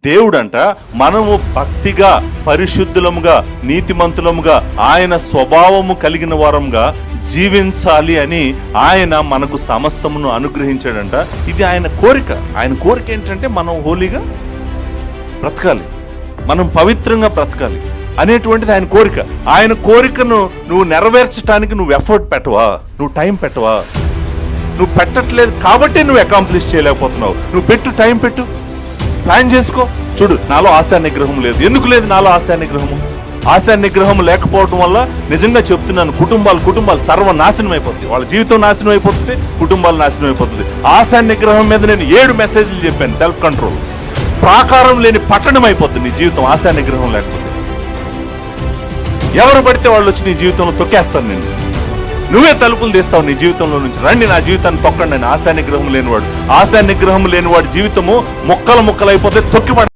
దేవుడంట మనము భక్తిగా, పరిశుద్ధులముగా, నీతిమంతులముగా, ఆయన స్వభావము కలిగిన వారముగా జీవించాలి అని ఆయన మనకు సమస్తమును అనుగ్రహించాడంట. ఇది ఆయన కోరిక. ఆయన కోరిక ఏంటంటే మనం హోలీగా బ్రతకాలి, మనం పవిత్రంగా బ్రతకాలి అనేటువంటిది ఆయన కోరిక. ఆయన కోరికను నువ్వు నెరవేర్చడానికి నువ్వు ఎఫర్ట్ పెట్టవా? నువ్వు టైం పెట్టవా? నువ్వు పెట్టట్లేదు కాబట్టి నువ్వు అకాంప్లిష్ చేయలేకపోతున్నావు. నువ్వు పెట్టు, టైం పెట్టు, ప్లాన్ చేసుకో. చూడు, నాలో ఆశా నిగ్రహం లేదు. ఎందుకు లేదు నాలో ఆశా నిగ్రహము? ఆశా నిగ్రహం లేకపోవడం వల్ల నిజంగా చెప్తున్నాను, కుటుంబాలు సర్వనాశనం అయిపోతుంది. వాళ్ళ జీవితం నాశనం అయిపోతుంది, కుటుంబాలు నాశనం అయిపోతుంది. ఆశా నిగ్రహం మీద నేను 7 మెసేజ్లు చెప్పాను. Self control. ప్రాకారం లేని పట్టణం అయిపోతుంది నీ జీవితం ఆశా నిగ్రహం లేకపోతే. ఎవరు పడితే వాళ్ళు వచ్చి నీ జీవితంలో తొక్కేస్తారు. నేను నువ్వే తలుపులు తీస్తావు నీ జీవితంలో నుంచి. రండి నా జీవితాన్ని తొక్కండి అని. ఆశా నిగ్రహం లేనివాడు జీవితము ముక్కలు అయిపోతే తొక్కిపడ